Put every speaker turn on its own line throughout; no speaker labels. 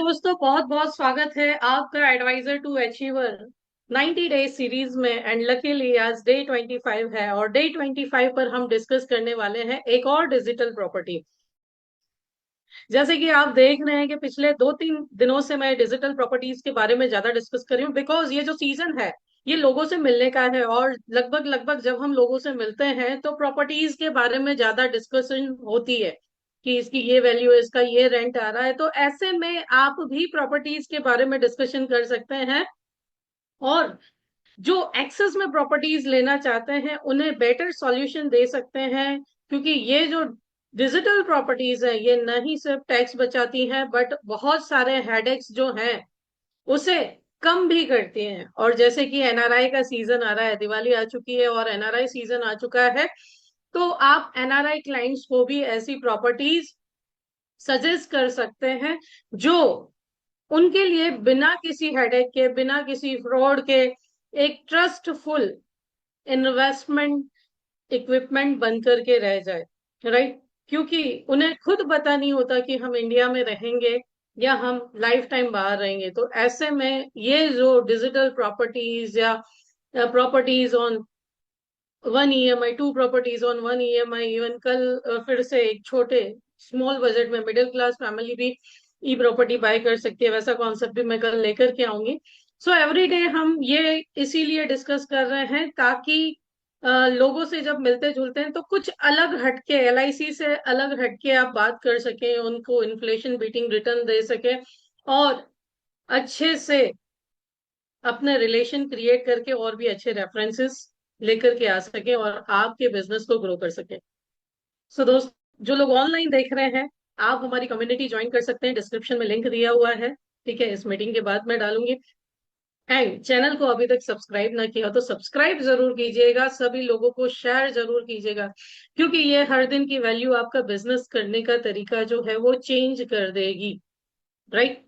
दोस्तों, बहुत बहुत स्वागत है आपका advisor to achiever 90 days series में। एंड लकीली आज डे 25 है और डे 25 पर हम डिस्कस करने वाले हैं एक और डिजिटल प्रॉपर्टी। जैसे कि आप देख रहे हैं कि पिछले 2-3 दिनों से मैं डिजिटल प्रॉपर्टीज के बारे में ज्यादा डिस्कस कर रही हूँ, बिकॉज ये जो सीजन है ये लोगों से मिलने का है। और लगभग लगभग जब हम लोगों से मिलते हैं तो प्रॉपर्टीज के बारे में ज्यादा डिस्कशन होती है कि इसकी ये वैल्यू है, इसका ये रेंट आ रहा है। तो ऐसे में आप भी प्रॉपर्टीज के बारे में डिस्कशन कर सकते हैं और जो एक्सेस में प्रॉपर्टीज लेना चाहते हैं उन्हें बेटर सॉल्यूशन दे सकते हैं। क्योंकि ये जो डिजिटल प्रॉपर्टीज है ये न ही सिर्फ टैक्स बचाती हैं बट बहुत सारे हेडेक्स जो हैं उसे कम भी करती हैं। और जैसे कि एनआरआई का सीजन आ रहा है, दिवाली आ चुकी है और एनआरआई सीजन आ चुका है, तो आप एनआरआई क्लाइंट्स को भी ऐसी प्रॉपर्टीज सजेस्ट कर सकते हैं जो उनके लिए बिना किसी हेडेक के, बिना किसी फ्रॉड के एक ट्रस्टफुल इन्वेस्टमेंट इक्विपमेंट बन करके रह जाए। राइट? क्योंकि उन्हें खुद पता नहीं होता कि हम इंडिया में रहेंगे या हम लाइफ टाइम बाहर रहेंगे। तो ऐसे में ये जो डिजिटल प्रॉपर्टीज या properties on 1 EMI, 2 properties on 1 EMI, even कल फिर से एक छोटे स्मॉल बजट में मिडिल क्लास फैमिली भी ई प्रॉपर्टी बाय कर सकती है, वैसा कॉन्सेप्ट भी मैं कल लेकर के आऊंगी। सो एवरी डे हम ये इसीलिए डिस्कस कर रहे हैं ताकि लोगों से जब मिलते जुलते हैं तो कुछ अलग हटके, एलआईसी से अलग हटके आप बात कर सकें, उनको इन्फ्लेशन बीटिंग रिटर्न दे सके और अच्छे से अपने रिलेशन क्रिएट करके और भी अच्छे रेफरेंसेस लेकर के आ सके और आपके बिजनेस को ग्रो कर सके। सो दोस्त, जो लोग ऑनलाइन देख रहे हैं, आप हमारी कम्युनिटी ज्वाइन कर सकते हैं, डिस्क्रिप्शन में लिंक दिया हुआ है। ठीक है, इस मीटिंग के बाद मैं डालूंगी। एंड चैनल को अभी तक सब्सक्राइब ना किया हो तो सब्सक्राइब जरूर कीजिएगा, सभी लोगों को शेयर जरूर कीजिएगा, क्योंकि ये हर दिन की वैल्यू आपका बिजनेस करने का तरीका जो है वो चेंज कर देगी। राइट?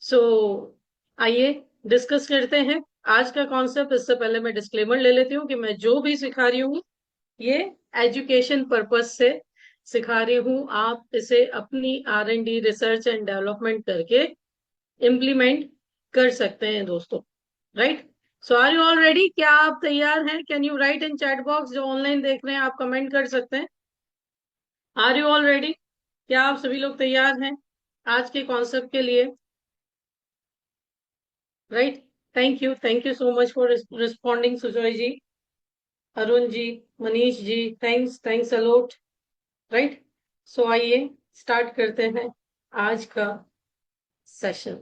सो आइए डिस्कस करते हैं आज का कॉन्सेप्ट। इससे पहले मैं डिस्क्लेमर ले लेती हूँ कि मैं जो भी सिखा रही हूँ ये एजुकेशन पर्पस से सिखा रही हूँ। आप इसे अपनी R&D, रिसर्च एंड डेवलपमेंट करके इम्प्लीमेंट कर सकते हैं दोस्तों। Right? So are you all ready? क्या आप तैयार हैं? Can you write in chat box? जो ऑनलाइन देख रहे हैं आप कमेंट कर सकते हैं। Are you all ready? क्या आप सभी लोग तैयार हैं आज के कॉन्सेप्ट के लिए? Right? Thank you so much for responding, Sujoy ji, Arun ji, Manish ji, thanks a lot. Right? So आइए स्टार्ट करते हैं आज का सेशन।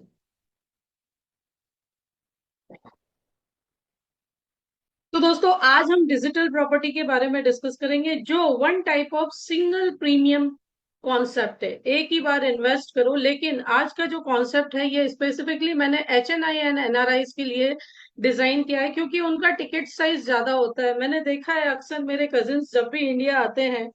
तो दोस्तों, आज हम डिजिटल प्रॉपर्टी के बारे में डिस्कस करेंगे जो one type of single premium concept है। एक ही बार इन्वेस्ट करो, लेकिन आज का जो कॉन्सेप्ट है ये स्पेसिफिकली मैंने HNI एंड NRI के लिए डिजाइन किया है, क्योंकि उनका टिकट साइज ज्यादा होता है। मैंने देखा है अक्सर मेरे कजिन्स जब भी इंडिया आते हैं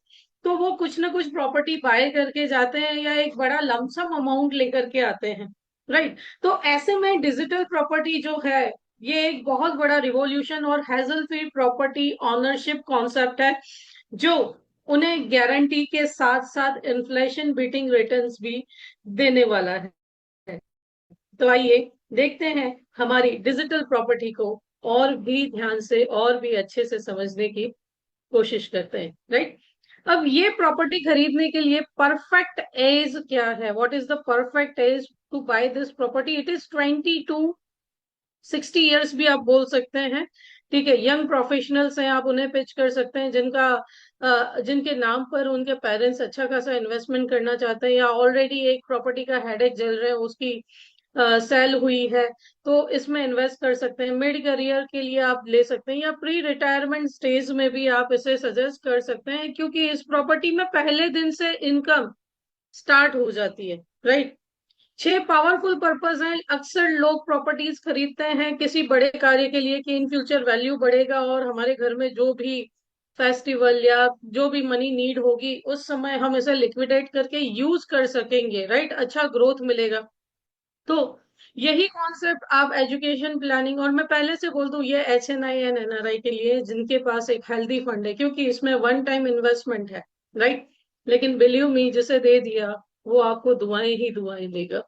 तो वो कुछ ना कुछ प्रॉपर्टी बाय करके जाते हैं या एक बड़ा लमसम अमाउंट लेकर के आते हैं। राइट? तो ऐसे में डिजिटल प्रॉपर्टी जो है ये एक बहुत बड़ा रिवॉल्यूशन और hassle free property ownership concept है जो उन्हें गारंटी के साथ साथ इन्फ्लेशन बीटिंग रिटर्न्स भी देने वाला है। तो आइए देखते हैं हमारी डिजिटल प्रॉपर्टी को और भी ध्यान से और भी अच्छे से समझने की कोशिश करते हैं। राइट? अब ये प्रॉपर्टी खरीदने के लिए परफेक्ट एज क्या है? What is the perfect age to buy this property? It is 20 to 60 years भी आप बोल सकते हैं। ठीक है, यंग प्रोफेशनल्स हैं, आप उन्हें पिच कर सकते हैं जिनके नाम पर उनके पेरेंट्स अच्छा खासा इन्वेस्टमेंट करना चाहते हैं या ऑलरेडी एक प्रॉपर्टी का हेडेक झेल रहे हैं, उसकी सेल हुई है, तो इसमें इन्वेस्ट कर सकते हैं। मिड करियर के लिए आप ले सकते हैं या प्री रिटायरमेंट स्टेज में भी आप इसे सजेस्ट कर सकते हैं, क्योंकि इस प्रॉपर्टी में पहले दिन से इनकम स्टार्ट हो जाती है। राइट? 6 पावरफुल पर्पज हैं। अक्सर लोग प्रॉपर्टीज खरीदते हैं किसी बड़े कार्य के लिए कि इन फ्यूचर वैल्यू बढ़ेगा और हमारे घर में जो भी फेस्टिवल या जो भी मनी नीड होगी उस समय हम इसे लिक्विडेट करके यूज कर सकेंगे। राइट? अच्छा ग्रोथ मिलेगा। तो यही कॉन्सेप्ट आप एजुकेशन प्लानिंग, और मैं पहले से बोल दूं ये HNI एंड NRI के लिए जिनके पास एक हेल्दी फंड है, क्योंकि इसमें वन टाइम इन्वेस्टमेंट है। राइट? लेकिन बिलीव मी, जिसे दे दिया वो आपको दुआएं ही दुआएं देगा।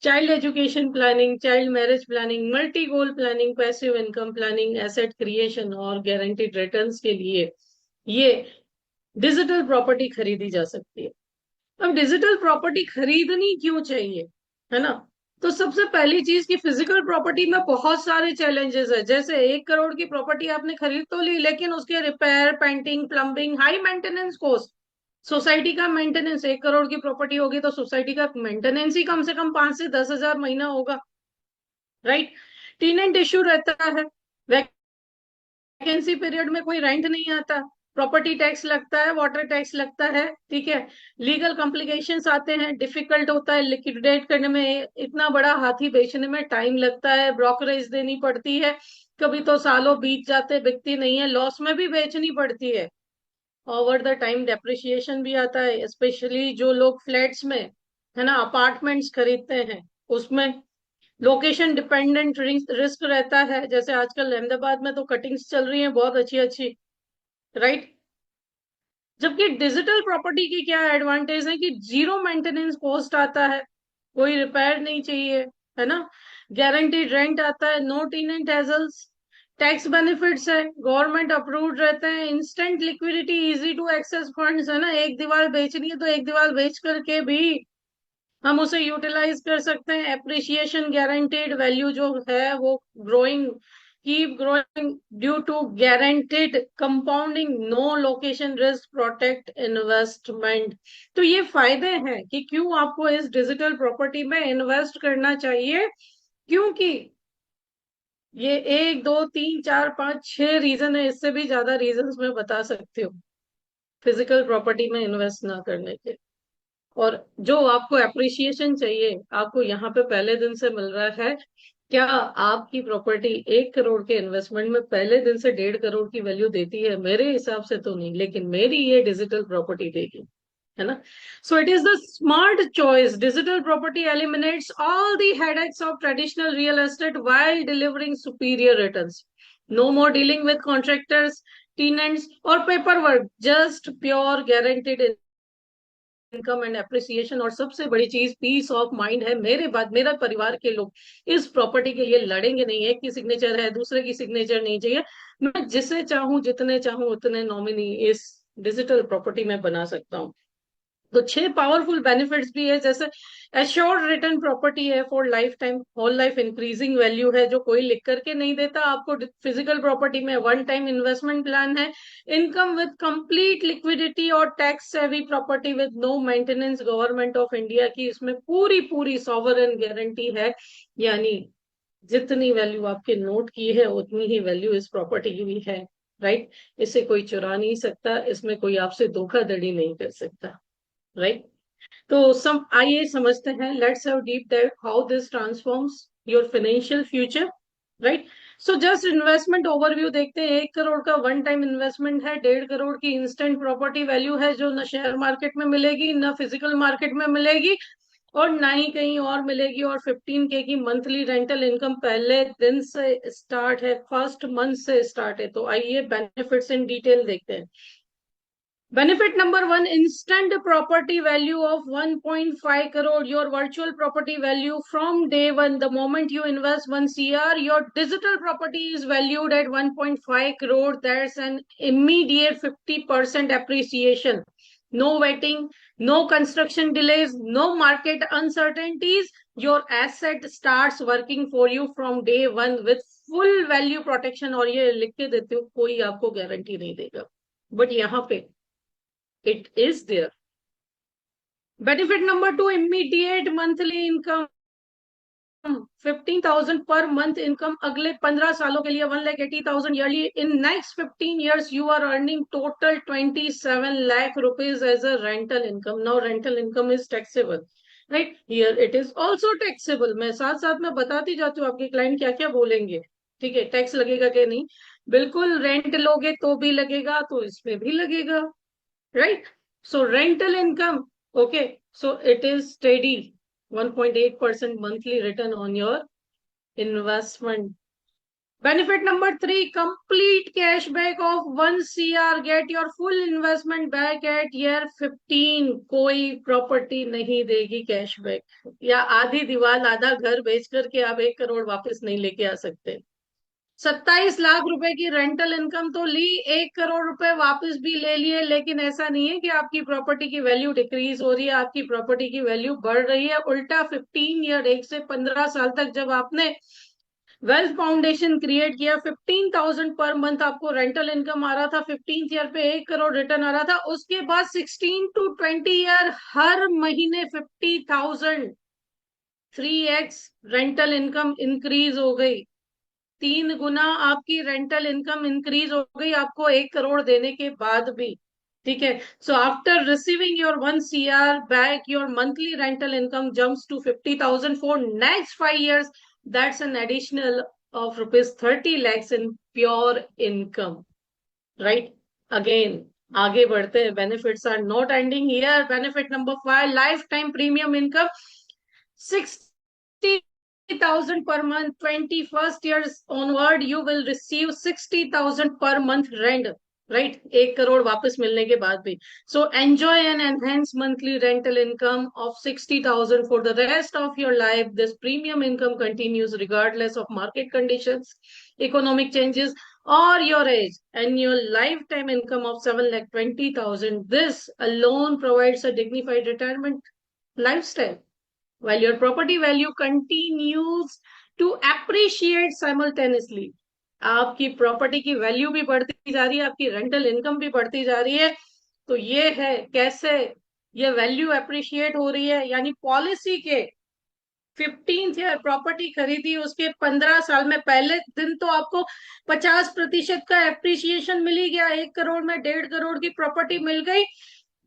Child education planning, child marriage planning, multi goal planning, passive income planning, asset creation और गारंटीड रिटर्न्स के लिए ये डिजिटल प्रॉपर्टी खरीदी जा सकती है। अब डिजिटल प्रॉपर्टी खरीदनी क्यों चाहिए, है ना? तो सबसे पहली चीज की फिजिकल प्रॉपर्टी में बहुत सारे चैलेंजेस है। जैसे 1 करोड़ की प्रॉपर्टी आपने खरीद तो ली, लेकिन उसके repair, painting, plumbing, high maintenance cost, society का मेंटेनेंस, 1 करोड़ की प्रॉपर्टी होगी तो सोसाइटी का मेंटेनेंस ही कम से कम 5 से 10 हजार महीना होगा, राइट? टीनेंट इश्यू रहता है, वैकेंसी पीरियड में कोई रेंट नहीं आता, प्रॉपर्टी टैक्स लगता है, वाटर टैक्स लगता है, ठीक है? लीगल कॉम्प्लिकेशंस आते हैं, डिफिकल्ट होता है लिक्विडेट करने में, इतना बड़ा हाथी बेचने में टाइम लगता है, ब्रोकरेज देनी पड़ती है, कभी तो सालों बीत जाते, बिकती नहीं है, लॉस में भी बेचनी पड़ती है, ओवर द टाइम डेप्रिसिएशन भी आता है, स्पेशली जो लोग फ्लैट्स में, है ना, अपार्टमेंट्स खरीदते हैं, उसमें लोकेशन डिपेंडेंट रिस्क रहता है। जैसे आजकल अहमदाबाद में तो कटिंग्स चल रही हैं बहुत अच्छी अच्छी, राइट? जबकि डिजिटल प्रॉपर्टी की क्या एडवांटेज है कि जीरो मेंटेनेंस कॉस्ट आता है, कोई रिपेयर नहीं चाहिए, है ना? गारंटीड रेंट आता है, no tenant hassles, tax benefits है, गवर्नमेंट अप्रूव्ड रहते हैं, instant liquidity, easy to access funds, है ना? एक दीवार बेचनी है तो एक दीवार बेच करके भी हम उसे यूटिलाइज कर सकते हैं, एप्रिसिएशन गारंटीड, वैल्यू जो है वो growing, keep growing due to guaranteed compounding, no location risk, protect investment. तो ये फायदे हैं कि क्यों आपको इस डिजिटल प्रॉपर्टी में इन्वेस्ट करना चाहिए, क्योंकि ये 1 2 3 4 5 6 रीजन है, इससे भी ज्यादा रीजन मैं बता सकती हूँ फिजिकल प्रॉपर्टी में इन्वेस्ट ना करने के। और जो आपको अप्रिसिएशन चाहिए, आपको यहाँ पे पहले दिन से मिल रहा है। क्या आपकी प्रॉपर्टी 1 करोड़ के इन्वेस्टमेंट में पहले दिन से 1.5 करोड़ की वैल्यू देती है? मेरे हिसाब से तो नहीं, लेकिन मेरी ये डिजिटल प्रॉपर्टी देगी, है ना? So it is the smart choice. Digital property eliminates all the headaches of traditional real estate while delivering superior returns. No more dealing with contractors, tenants or paperwork, just pure guaranteed income and appreciation. और सबसे बड़ी चीज piece of mind है। मेरे बाद मेरा परिवार के लोग इस प्रॉपर्टी के लिए लड़ेंगे नहीं, एक की सिग्नेचर है, दूसरे की सिग्नेचर नहीं चाहिए, मैं जिसे चाहूं, जितने चाहूं उतने नॉमिनी इस डिजिटल प्रॉपर्टी में बना सकता हूँ। तो 6 पावरफुल बेनिफिट्स भी है, जैसे एश्योर्ड रिटर्न प्रॉपर्टी है for life time, whole life increasing value है जो कोई लिख करके नहीं देता आपको। फिजिकल प्रॉपर्टी में वन टाइम इन्वेस्टमेंट प्लान है, इनकम विद कंप्लीट लिक्विडिटी और tax savvy property with no maintenance, government of India की इसमें पूरी पूरी सॉवरेन गारंटी है, यानी जितनी वैल्यू आपके नोट की है उतनी ही वैल्यू इस प्रॉपर्टी की भी है, राइट? इसे कोई चुरा नहीं सकता, इसमें कोई आपसे धोखाधड़ी नहीं कर सकता, राइट? तो सम आइए समझते हैं, let's have deep dive how this transforms your financial future, right? So just investment overview देखते हैं। 1 करोड़ का वन टाइम इन्वेस्टमेंट है, 1.5 करोड़ की इंस्टेंट प्रॉपर्टी वैल्यू है जो न शेयर मार्केट में मिलेगी, न फिजिकल मार्केट में मिलेगी, और ना ही कहीं और मिलेगी। और 15K की मंथली रेंटल इनकम पहले दिन से स्टार्ट है, फर्स्ट मंथ से स्टार्ट है। तो आइए बेनिफिट्स इन डिटेल देखते हैं। Benefit number one, instant property value of 1.5 crore. Your virtual property value from day one, the moment you invest 1 CR, your digital property is valued at 1.5 crore. That's an immediate 50% appreciation. No waiting, no construction delays, no market uncertainties. Your asset starts working for you from day one with full value protection. और ये लिख के देती हूँ, कोई आपको guarantee नहीं देगा, बट यहाँ पे it is there. Benefit number two, immediate monthly income, 15,000 per month income अगले 15 सालों के लिए, 1,80,000 yearly. In next 15 years you are earning total 27 lakh rupees as a rental income. Now rental income is taxable, right? Here it is also taxable. मैं साथ साथ में बताती जाती हूँ आपके क्लाइंट क्या क्या बोलेंगे, ठीक है? टैक्स लगेगा कि नहीं? बिल्कुल, रेंट लोगे तो भी लगेगा, तो इसमें भी लगेगा, right? So rental income, okay, so it is steady, 1.8% monthly return on your investment. Benefit number 3, complete cashback of 1 CR. Get your full investment back at year 15. कोई प्रॉपर्टी नहीं देगी कैशबैक, या आधी दीवार आधा घर बेच करके आप 1 करोड़ वापस नहीं लेके आ सकते। 27 लाख रुपए की रेंटल इनकम तो ली, 1 करोड़ रुपए वापस भी ले लिए, लेकिन ऐसा नहीं है कि आपकी प्रॉपर्टी की वैल्यू डिक्रीज हो रही है, आपकी प्रॉपर्टी की वैल्यू बढ़ रही है। उल्टा 15 ईयर, 1 से 15 साल तक जब आपने वेल्थ फाउंडेशन क्रिएट किया, 15,000 पर मंथ आपको रेंटल इनकम आ रहा था, 15th ईयर पे 1 करोड़ रिटर्न आ रहा था, उसके बाद 16 to 20 ईयर हर महीने 50,000, 3x रेंटल इनकम इंक्रीज हो गई। 3 गुना आपकी रेंटल इनकम इंक्रीज हो गई आपको 1 करोड़ देने के बाद भी। ठीक है, so after receiving your 1 CR back, your monthly rental income jumps to 50,000 for next 5 years. That's an additional of rupees 30 lakhs in pure income. Right? Again, आगे बढ़ते हैं, benefits are not ending here. Benefit number 5, life time premium income 60,000 per month. 21st years onward you will receive 60,000 per month rent, right? 1 crore वापस मिलने के बाद भी। So enjoy an enhanced monthly rental income of 60,000 for the rest of your life. This premium income continues regardless of market conditions, economic changes, or your age. Annual lifetime income of 7,20,000. This alone provides a dignified retirement lifestyle, while your property value continues to appreciate simultaneously. आपकी property की value भी बढ़ती जा रही है, आपकी rental income भी बढ़ती जा रही है। तो ये है कैसे ये वैल्यू अप्रिशिएट हो रही है, यानी पॉलिसी के 15th ईयर प्रॉपर्टी खरीदी, उसके 15 साल में पहले दिन तो आपको 50% का एप्रिसिएशन मिल ही गया, 1 करोड़ में 1.5 करोड़ की प्रॉपर्टी मिल गई।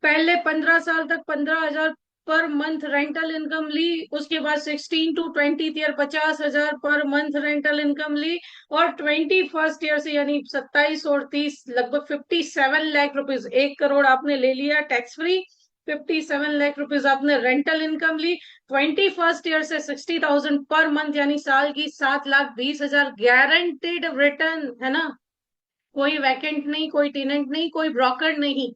पहले 15 साल तक 15,000 पर मंथ रेंटल इनकम ली, उसके बाद 16 to 20 year 50,000 per month rental income ली, और 21st ईयर से यानी 27 और 30 लगभग 57 लाख रुपीज, 1 करोड़ आपने ले लिया टैक्स फ्री, 57 लाख रुपीज आपने रेंटल इनकम ली। 21st ईयर से 60,000 पर मंथ यानी साल की 7,20,000 गारंटेड रिटर्न है ना। कोई वैकेंट नहीं, कोई टेनेंट नहीं, कोई ब्रोकर नहीं,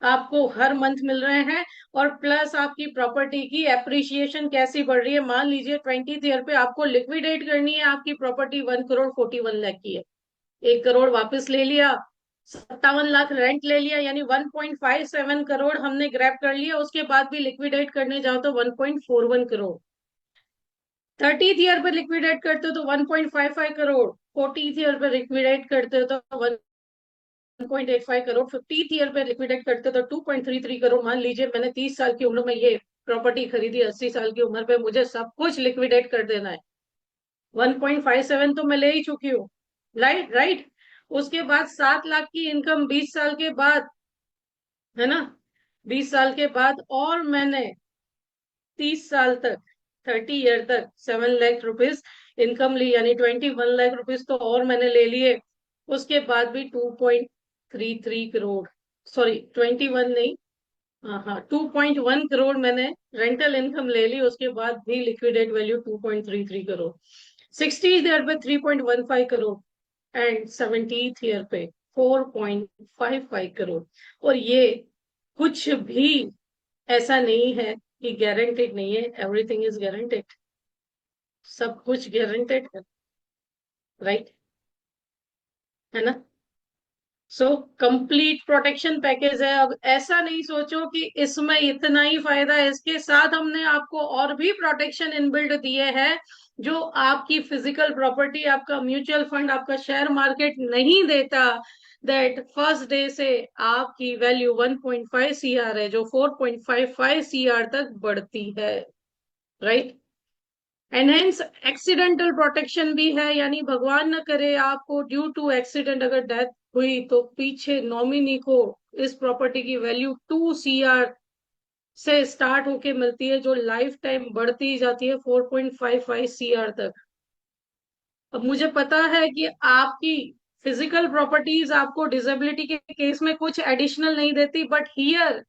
आपको हर मंथ मिल रहे हैं। और प्लस आपकी प्रॉपर्टी की एप्रिसिएशन कैसी बढ़ रही है, मान लीजिए 20th ईयर पे आपको लिक्विडेट करनी है, आपकी प्रॉपर्टी 1 करोड़ 41 लाख की है, 1 करोड़ वापस ले लिया, 57 लाख रेंट ले लिया, यानी 1.57 करोड़ हमने ग्रैब कर लिया, उसके बाद भी लिक्विडेट करने जाओ तो 1.41 करोड़। 30th ईयर पे लिक्विडेट करते हो तो 1.55 करोड़, 40th ईयर पे लिक्विडेट करते हो तो 1.85 करोड़, 50th ईयर पे लिक्विडेट करते तो 2.33 करोड़। मान लीजिए मैंने 30 साल की उम्र में ये प्रॉपर्टी खरीदी, 80 साल की उम्र पे मुझे सब कुछ लिक्विडेट कर देना है, 1.57 तो मैं ले ही चुकी हूँ। Right right. उसके बाद 7 लाख की इनकम 20 साल के बाद, है ना, 20 साल के बाद, और मैंने 30 साल तक, 30 ईयर तक 7 लाख रुपीज इनकम ली, यानी 21 लाख रुपीज तो और मैंने ले लिए। उसके बाद भी 2.33 करोड़, सॉरी 21 नहीं, हाँ हाँ 2.1 करोड़ मैंने रेंटल इनकम ले ली, उसके बाद भी liquidate value 2.33 crore. 60th year पे 3.15 करोड़, एंड 70th ईयर पे 4.55 करोड़। और ये कुछ भी ऐसा नहीं है कि गारंटेड नहीं है, एवरीथिंग इज गारंटेड, सब कुछ गारंटेड है। राइट, है ना। सो कंप्लीट प्रोटेक्शन पैकेज है। अब ऐसा नहीं सोचो कि इसमें इतना ही फायदा है, इसके साथ हमने आपको और भी प्रोटेक्शन इनबिल्ड दिए हैं जो आपकी फिजिकल प्रॉपर्टी, आपका म्यूचुअल फंड, आपका शेयर मार्केट नहीं देता। दैट फर्स्ट डे से आपकी वैल्यू 1.5 CR है, जो 4.55 CR तक बढ़ती है। राइट। एनहेंस एक्सीडेंटल प्रोटेक्शन भी है, यानी भगवान न करे आपको ड्यू टू एक्सीडेंट अगर डेथ हुई तो पीछे नॉमिनी को इस प्रॉपर्टी की वैल्यू 2 CR से स्टार्ट होके मिलती है, जो लाइफ टाइम बढ़ती जाती है 4.55 CR तक। अब मुझे पता है कि आपकी फिजिकल प्रॉपर्टीज आपको डिसेबिलिटी के केस में कुछ एडिशनल नहीं देती, but here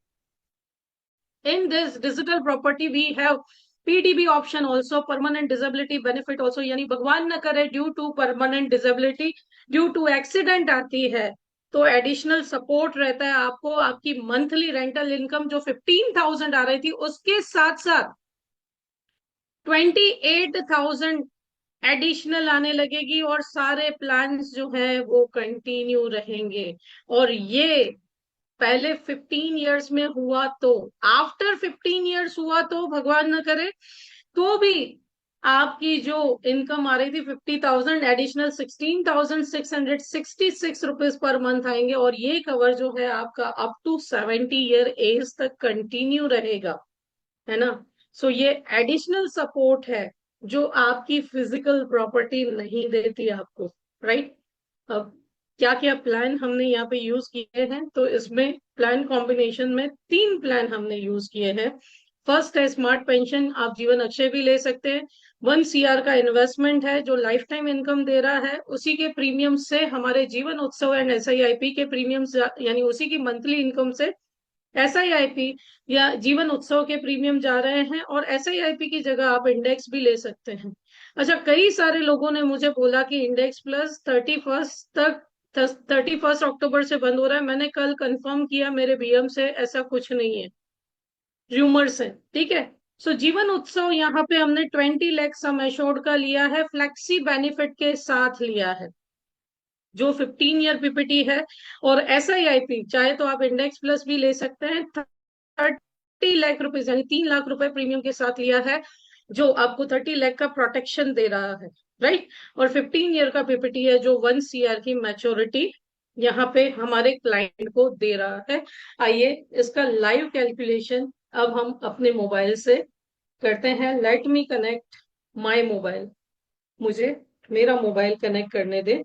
in this digital property we have PDB option also, permanent disability benefit also, यानी भगवान न करे due to permanent disability, due to accident आती है तो एडिशनल सपोर्ट रहता है आपको। आपकी मंथली रेंटल इनकम जो 15,000 आ रही थी उसके साथ साथ 28,000 एडिशनल आने लगेगी, और सारे प्लान्स जो है वो कंटिन्यू रहेंगे। और ये पहले 15 इयर्स में हुआ, तो आफ्टर 15 इयर्स हुआ तो भगवान न करे तो भी आपकी जो इनकम आ रही थी 50,000, एडिशनल 16,666 रुपीज पर मंथ आएंगे, और ये कवर जो है आपका अप टू 70 ईयर एज तक कंटिन्यू रहेगा, है ना। सो ये एडिशनल सपोर्ट है जो आपकी फिजिकल प्रॉपर्टी नहीं देती आपको, राइट। अब क्या क्या प्लान हमने यहाँ पे यूज किए हैं, तो इसमें प्लान कॉम्बिनेशन में 3 प्लान हमने यूज किए हैं। फर्स्ट है स्मार्ट पेंशन, आप जीवन अक्षय भी ले सकते हैं। 1 CR का इन्वेस्टमेंट है जो लाइफ टाइम इनकम दे रहा है, उसी के प्रीमियम से हमारे जीवन उत्सव एंड SIIP के प्रीमियम्स, यानी उसी की मंथली इनकम से SIIP या जीवन उत्सव के प्रीमियम जा रहे हैं, और SIIP की जगह आप इंडेक्स भी ले सकते हैं। अच्छा, कई सारे लोगों ने मुझे बोला कि इंडेक्स प्लस 31 अक्टूबर से बंद हो रहा है। मैंने कल कंफर्म किया मेरे BM से, ऐसा कुछ नहीं है, र्यूमर्स है, ठीक है। सो जीवन उत्सव यहाँ पे हमने 20 लाख सम एश्योर्ड का लिया है, फ्लेक्सी बेनिफिट के साथ लिया है, जो 15 ईयर PPT है। और SIIP चाहे तो आप इंडेक्स प्लस भी ले सकते हैं, 30 लाख रुपए यानी 3 लाख रुपए प्रीमियम के साथ लिया है, जो आपको 30 लाख का प्रोटेक्शन दे रहा है, राइट। और 15 ईयर का PPT है जो 1 CR की मैच्योरिटी यहाँ पे हमारे क्लाइंट को दे रहा है। आइए इसका लाइव कैलकुलेशन अब हम अपने मोबाइल से करते हैं। Let me connect my mobile, मुझे मेरा मोबाइल कनेक्ट करने दे।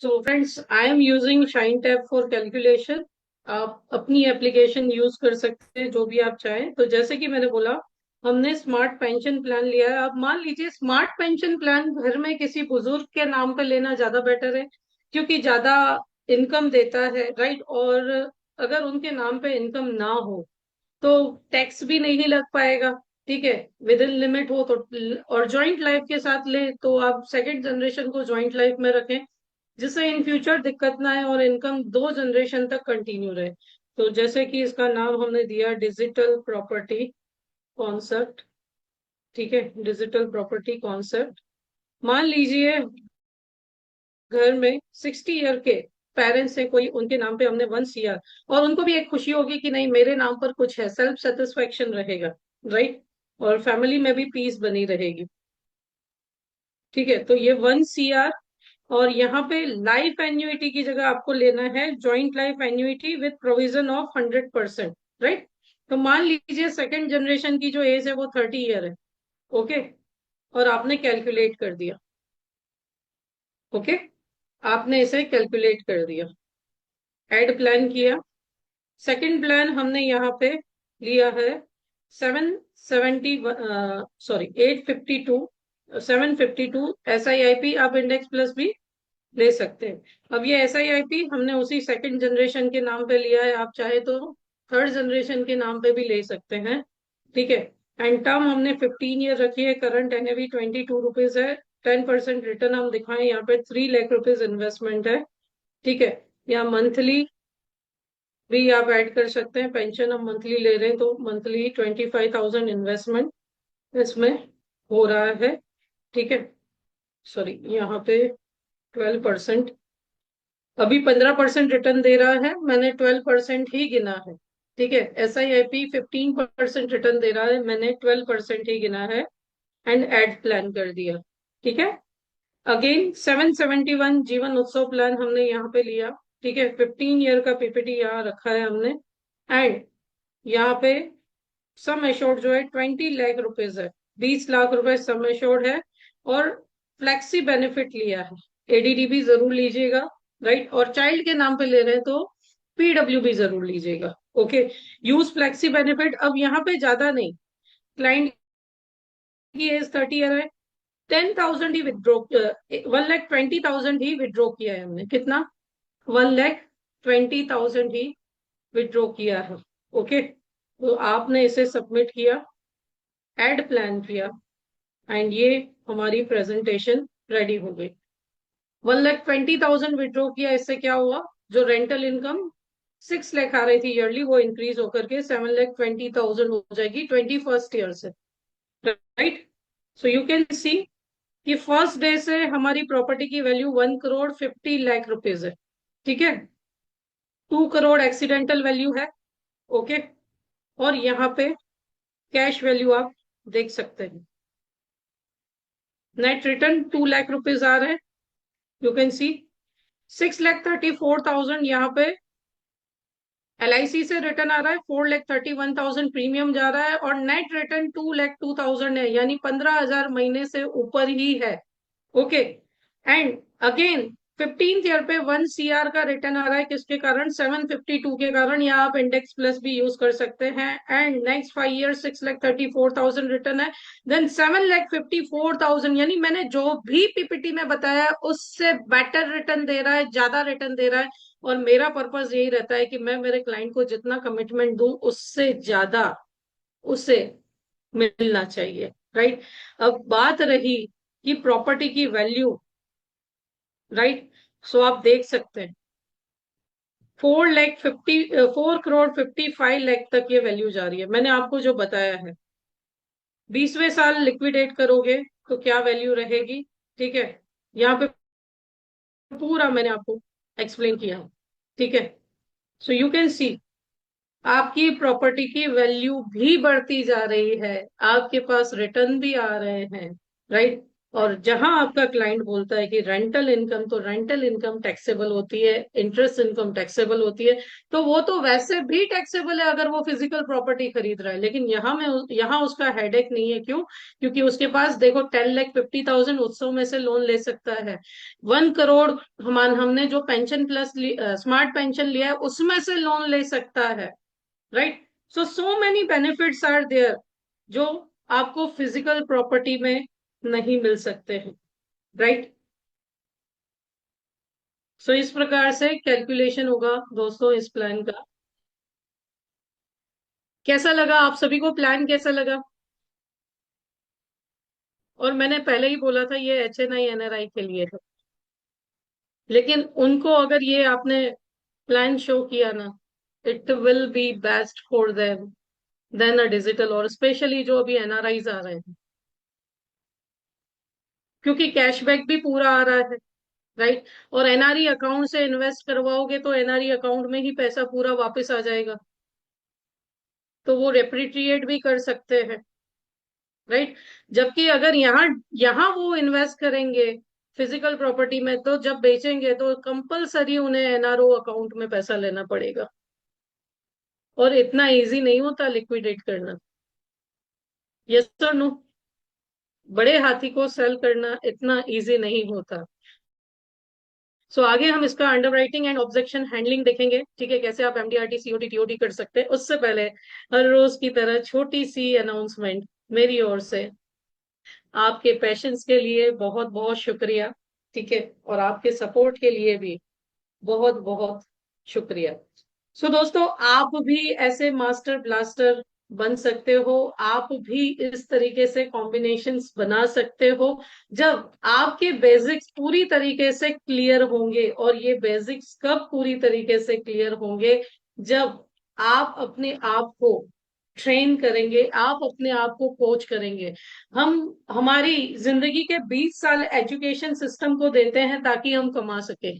So friends, I am using shine tab for calculation. आप अपनी एप्लीकेशन यूज कर सकते हैं जो भी आप चाहें। तो जैसे कि मैंने बोला, हमने स्मार्ट पेंशन प्लान लिया है। अब मान लीजिए स्मार्ट पेंशन प्लान घर में किसी बुजुर्ग के नाम पे लेना ज्यादा बेटर है, क्योंकि ज्यादा इनकम देता है, राइट। और अगर उनके नाम पे इनकम ना हो तो टैक्स भी नहीं लग पाएगा, ठीक है, विद इन लिमिट हो तो। और जॉइंट लाइफ के साथ ले तो आप सेकंड जनरेशन को जॉइंट लाइफ में रखें, जिससे इन फ्यूचर दिक्कत ना आए और इनकम 2 जनरेशन तक कंटिन्यू रहे। तो जैसे कि इसका नाम हमने दिया डिजिटल प्रॉपर्टी कॉन्सेप्ट, ठीक है, डिजिटल प्रॉपर्टी कॉन्सेप्ट। मान लीजिए घर में 60 ईयर के पेरेंट्स हैं कोई, उनके नाम पे हमने 1 CR, और उनको भी एक खुशी होगी कि नहीं मेरे नाम पर कुछ है, सेल्फ सेटिस्फेक्शन रहेगा, राइट। और फैमिली में भी पीस बनी रहेगी, ठीक है। तो ये 1 CR, और यहाँ पे लाइफ एन्युइटी की जगह आपको लेना है joint life annuity with provision of 100%, right. तो मान लीजिए सेकंड जनरेशन की जो एज है वो 30 ईयर है, ओके। और आपने कैलकुलेट कर दिया, ओके, आपने इसे कैलकुलेट कर दिया, एड प्लान किया। सेकंड प्लान हमने यहाँ पे लिया है 770, सॉरी 752 SIIP। आप इंडेक्स प्लस भी ले सकते हैं। अब ये SIIP हमने उसी सेकंड जनरेशन के नाम पे लिया है, आप चाहे तो थर्ड जनरेशन के नाम पे भी ले सकते हैं, ठीक है। एंड टर्म हमने 15 ईयर रखी है, करंट NAV 22 रुपीज है, 10% रिटर्न हम दिखाएं, यहाँ पे 3 लाख रुपीज इन्वेस्टमेंट है, ठीक है। यहाँ मंथली भी आप ऐड कर सकते हैं, पेंशन हम मंथली ले रहे हैं तो मंथली 25,000 इन्वेस्टमेंट इसमें हो रहा है, ठीक है। सॉरी, यहाँ पे 12%, अभी 15% रिटर्न दे रहा है, मैंने 12% ही गिना है, ठीक है। SIIP 15% रिटर्न दे रहा है, मैंने 12% ही गिना है, एंड एड प्लान कर दिया, ठीक है। अगेन 771 जीवन उत्सव प्लान हमने यहाँ पे लिया, ठीक है। 15 ईयर का PPT यहाँ रखा है हमने, एंड यहाँ पे सम एश्योर्ड जो है 20 लाख रुपीज है, 20 लाख रुपए सम एश्योर्ड है। और फ्लेक्सी बेनिफिट लिया है, ADD भी जरूर लीजिएगा, राइट। और चाइल्ड के नाम पे ले रहे हैं तो PW भी जरूर लीजिएगा, ओके। यूज फ्लेक्सी बेनिफिट, अब यहाँ पे ज्यादा नहीं, क्लाइंट की एज 30 ईयर है, 10,000 ही विदड्रॉ, 1,20,000 ही विदड्रॉ किया है हमने, कितना, 1,20,000 ही विदड्रॉ किया है, ओके। तो आपने इसे सबमिट किया, एड प्लान किया, एंड ये हमारी प्रेजेंटेशन रेडी हो गई। 1,20,000 विड्रॉ किया, इससे क्या हुआ, जो रेंटल इनकम 6 लाख आ रही थी ईयरली, वो इंक्रीज होकर के 7,20,000 हो जाएगी 21st ईयर से। Right. So you can see कि फर्स्ट डे से हमारी प्रॉपर्टी की वैल्यू 1,50,00,000 रुपीज है। ठीक है। 2 करोड़ एक्सीडेंटल वैल्यू है। ओके। और यहाँ पे कैश वैल्यू आप देख सकते हैं, नेट रिटर्न 2 लाख रुपीज आ रहे हैं। यू कैन सी 6,34,000 यहाँ पे LIC से रिटर्न आ रहा है, 4,31,000 प्रीमियम जा रहा है, और नेट रिटर्न 2,02,000 है, यानी 15,000 महीने से ऊपर ही है। Okay. And again 15th year पे 1 CR का रिटर्न आ रहा है, किसके कारण, 752 के कारण। या आप इंडेक्स प्लस भी यूज कर सकते हैं। एंड नेक्स्ट 5 ईयर 6,34,000 रिटर्न है। देन 7,54,000, यानी मैंने जो भी PPT में बताया उससे बेटर रिटर्न दे रहा है, ज्यादा रिटर्न दे रहा है। और मेरा पर्पस यही रहता है कि मैं मेरे क्लाइंट को जितना कमिटमेंट दूं उससे ज्यादा उसे मिलना चाहिए। राइट। अब बात रही कि प्रॉपर्टी की वैल्यू। राइट। सो आप देख सकते हैं 4,55,लाख तक ये वैल्यू जा रही है। मैंने आपको जो बताया है, 20वें साल लिक्विडेट करोगे तो क्या वैल्यू रहेगी। ठीक है। यहाँ पे पूरा मैंने आपको एक्सप्लेन किया है। ठीक है। सो यू कैन सी आपकी प्रॉपर्टी की वैल्यू भी बढ़ती जा रही है, आपके पास रिटर्न भी आ रहे हैं। राइट। और जहां आपका क्लाइंट बोलता है कि रेंटल इनकम, तो रेंटल इनकम टैक्सेबल होती है, इंटरेस्ट इनकम टैक्सेबल होती है। तो वो तो वैसे भी टैक्सेबल है अगर वो फिजिकल प्रॉपर्टी खरीद रहा है, लेकिन यहाँ उसका हेडेक नहीं है। क्यों? क्योंकि उसके पास देखो 10,50,000 उत्सव में से लोन ले सकता है। 1 करोड़ हमने जो पेंशन प्लस स्मार्ट पेंशन लिया है उसमें से लोन ले सकता है। Right. So many benefits are there जो आपको फिजिकल प्रॉपर्टी में नहीं मिल सकते हैं। राइट। सो इस प्रकार से कैलकुलेशन होगा दोस्तों इस प्लान का। कैसा लगा आप सभी को, प्लान कैसा लगा? और मैंने पहले ही बोला था ये HNI NRI के लिए है, लेकिन उनको अगर ये आपने प्लान शो किया ना, it will be best for them than a digital, और स्पेशली जो अभी NRIs आ रहे हैं, क्योंकि कैशबैक भी पूरा आ रहा है। राइट। और NRE अकाउंट से इन्वेस्ट करवाओगे तो NRE अकाउंट में ही पैसा पूरा वापस आ जाएगा, तो वो रेप्रिटिएट भी कर सकते हैं। राइट। जबकि अगर यहाँ यहाँ वो इन्वेस्ट करेंगे फिजिकल प्रॉपर्टी में, तो जब बेचेंगे तो कंपलसरी उन्हें NRO अकाउंट में पैसा लेना पड़ेगा, और इतना इजी नहीं होता लिक्विडेट करना। यस और नो? बड़े हाथी को सेल करना इतना इजी नहीं होता। आगे हम इसका अंडरराइटिंग एंड ऑब्जेक्शन हैंडलिंग देखेंगे। ठीक है, कैसे आप MDRT COT TOT कर सकते हैं। उससे पहले हर रोज की तरह छोटी सी अनाउंसमेंट मेरी ओर से। आपके पैशंस के लिए बहुत बहुत शुक्रिया। ठीक है। और आपके सपोर्ट के लिए भी बहुत बहुत शुक्रिया। दोस्तों, आप भी ऐसे मास्टर ब्लास्टर बन सकते हो। आप भी इस तरीके से कॉम्बिनेशंस बना सकते हो जब आपके बेसिक्स पूरी तरीके से क्लियर होंगे। और ये बेसिक्स कब पूरी तरीके से क्लियर होंगे? जब आप अपने आप को ट्रेन करेंगे, आप अपने आप को कोच करेंगे। हम हमारी जिंदगी के 20 साल एजुकेशन सिस्टम को देते हैं ताकि हम कमा सके,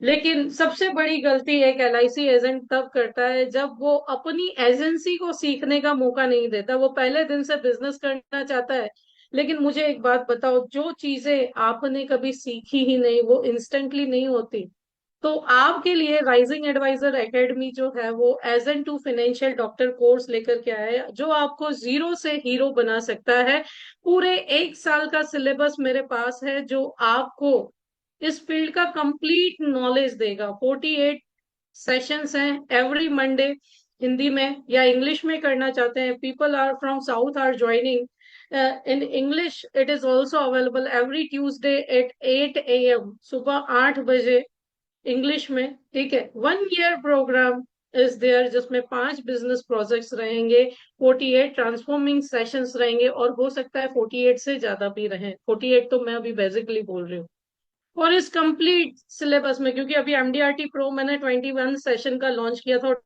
लेकिन सबसे बड़ी गलती एक LIC एजेंट तब करता है जब वो अपनी एजेंसी को सीखने का मौका नहीं देता। वो पहले दिन से बिजनेस करना चाहता है, लेकिन मुझे एक बात बताओ, जो चीजें आपने कभी सीखी ही नहीं वो इंस्टेंटली नहीं होती। तो आपके लिए राइजिंग एडवाइजर एकेडमी जो है वो agent to financial doctor course लेकर के आया है, जो आपको जीरो से हीरो बना सकता है। पूरे 1 साल का सिलेबस मेरे पास है जो आपको इस फील्ड का कंप्लीट नॉलेज देगा। 48 सेशंस हैं एवरी मंडे, हिंदी में या इंग्लिश में करना चाहते हैं, people are from south are joining in English. It is also available every Tuesday at 8 AM, सुबह 8 बजे इंग्लिश में। ठीक है, 1 ईयर प्रोग्राम इज देयर, जिसमें 5 बिजनेस प्रोजेक्ट्स रहेंगे, 48 ट्रांसफॉर्मिंग सेशंस रहेंगे, और हो सकता है 48 से ज्यादा भी रहे, 48 तो मैं अभी बेसिकली बोल रही हूँ। और इस कंप्लीट सिलेबस में, क्योंकि अभी एमडीआरटी प्रो मैंने 21 सेशन का लॉन्च किया था,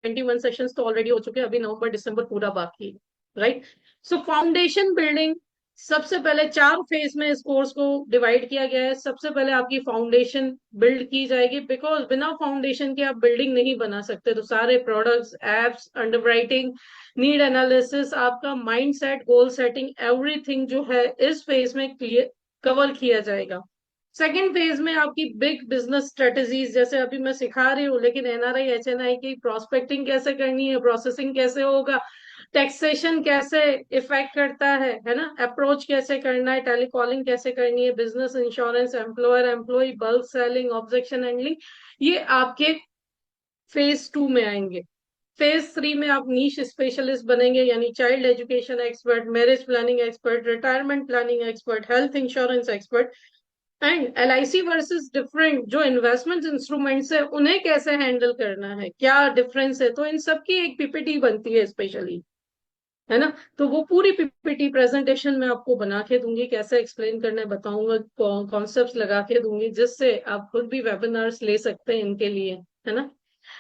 21 सेशंस तो ऑलरेडी हो चुके हैं, अभी नवंबर दिसंबर पूरा बाकी है, राइट। सो फाउंडेशन बिल्डिंग, सबसे पहले 4 फेज में इस कोर्स को डिवाइड किया गया है। सबसे पहले आपकी फाउंडेशन बिल्ड की जाएगी, बिकॉज बिना फाउंडेशन के आप बिल्डिंग नहीं बना सकते। तो सारे products, apps, underwriting, need analysis, आपका mind set, goal setting, everything जो है इस फेज में क्लियर कवर किया जाएगा। सेकेंड फेज में आपकी बिग बिजनेस स्ट्रेटेजीज, जैसे अभी मैं सिखा रही हूँ, लेकिन एनआरआई एचएनआई की प्रोस्पेक्टिंग कैसे करनी है, प्रोसेसिंग कैसे होगा, टैक्सेशन कैसे इफेक्ट करता है ना, अप्रोच कैसे करना है, टेलीकॉलिंग कैसे करनी है, business insurance, employer employ, bulk selling, objection handling, ये आपके फेज 2 में आएंगे। फेज 3 में आप नीश स्पेशलिस्ट बनेंगे, यानी child education expert, marriage planning expert, retirement planning expert, health insurance expert, and LIC versus different जो इन्वेस्टमेंट इंस्ट्रूमेंट्स है उन्हें कैसे हैंडल करना है, क्या डिफरेंस है, तो इन सब की एक पीपीटी बनती है स्पेशली, है ना। तो वो पूरी पीपीटी प्रेजेंटेशन में आपको बना के दूंगी, कैसे एक्सप्लेन करना है बताऊंगा, कॉन्सेप्ट्स लगा के दूंगी, जिससे आप खुद भी वेबिनार्स ले सकते हैं इनके लिए, है ना।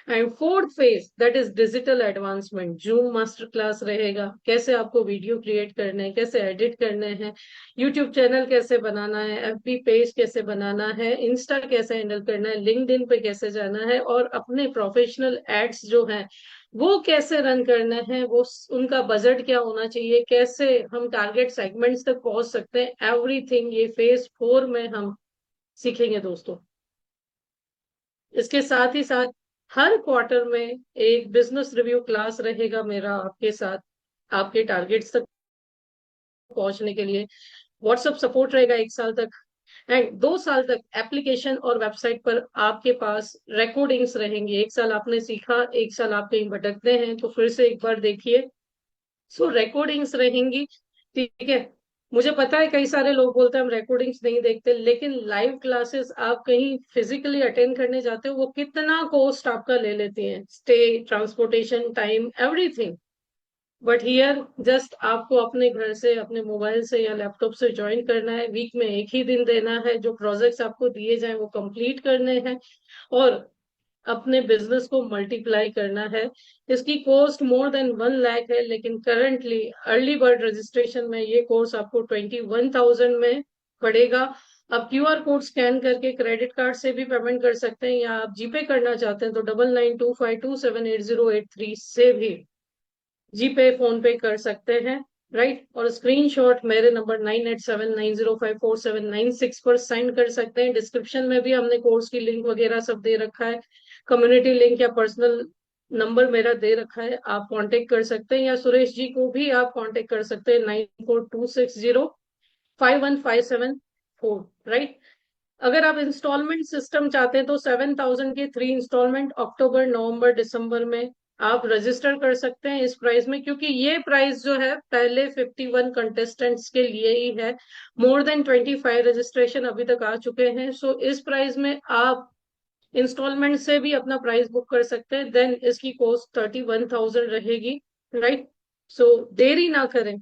And fourth phase that is digital advancement, zoom master class रहेगा, कैसे आपको वीडियो क्रिएट करने हैं, कैसे एडिट करने हैं, यूट्यूब चैनल कैसे बनाना है, एफबी पेज कैसे बनाना है, इंस्टा कैसे हैंडल करना है, लिंक्डइन पे कैसे जाना है, और अपने प्रोफेशनल एड्स जो हैं वो कैसे रन करना है, वो उनका बजट क्या होना चाहिए, कैसे हम टारगेट सेगमेंट्स तक पहुंच सकते हैं, एवरीथिंग ये फेज 4 में हम सीखेंगे दोस्तों। इसके साथ ही साथ हर क्वार्टर में एक बिजनेस रिव्यू क्लास रहेगा मेरा आपके साथ, आपके टारगेट्स तक पहुंचने के लिए। व्हाट्सएप सपोर्ट रहेगा 1 साल तक, एंड 2 साल तक एप्लीकेशन और वेबसाइट पर आपके पास रिकॉर्डिंग्स रहेंगी। 1 साल आपने सीखा, 1 साल आप कहीं भटकते हैं तो फिर से एक बार देखिए। सो रिकॉर्डिंग्स रहेंगी, ठीक है। मुझे पता है कई सारे लोग बोलते हैं हम रिकॉर्डिंग्स नहीं देखते, लेकिन लाइव क्लासेस आप कहीं फिजिकली अटेंड करने जाते हो, वो कितना कॉस्ट आपका ले लेती हैं, stay, transportation, time, everything. But here just आपको अपने घर से, अपने मोबाइल से या लैपटॉप से ज्वाइन करना है, वीक में एक ही दिन देना है, जो प्रोजेक्ट्स आपको दिए जाए वो कंप्लीट करने हैं, और अपने बिजनेस को मल्टीप्लाई करना है। इसकी कॉस्ट more than 1 लाख है, लेकिन करंटली अर्ली बर्ड रजिस्ट्रेशन में ये कोर्स आपको 21,000 में पड़ेगा। आप क्यूआर कोड स्कैन करके क्रेडिट कार्ड से भी पेमेंट कर सकते हैं, या आप जीपे करना चाहते हैं तो 9925278083 से भी जीपे, फोन पे कर सकते हैं, राइट। और स्क्रीनशॉट मेरे नंबर 9879054796 पर सेंड कर सकते हैं। डिस्क्रिप्शन में भी हमने कोर्स की लिंक वगैरह सब दे रखा है, कम्युनिटी लिंक या पर्सनल नंबर मेरा दे रखा है, आप कांटेक्ट कर सकते हैं, या सुरेश जी को भी आप कांटेक्ट कर सकते हैं, 9426051574, राइट। अगर आप इंस्टॉलमेंट सिस्टम चाहते हैं तो 7,000 के 3 इंस्टॉलमेंट अक्टूबर, नवंबर, दिसंबर में आप रजिस्टर कर सकते हैं इस प्राइस में, क्योंकि ये प्राइस जो है पहले 51 कंटेस्टेंट्स के लिए ही है। more than 25 रजिस्ट्रेशन अभी तक आ चुके हैं, सो इस प्राइस में आप इंस्टॉलमेंट से भी अपना प्राइस बुक कर सकते हैं, देन इसकी कॉस्ट 31,000 रहेगी, राइट। सो देरी ना करें,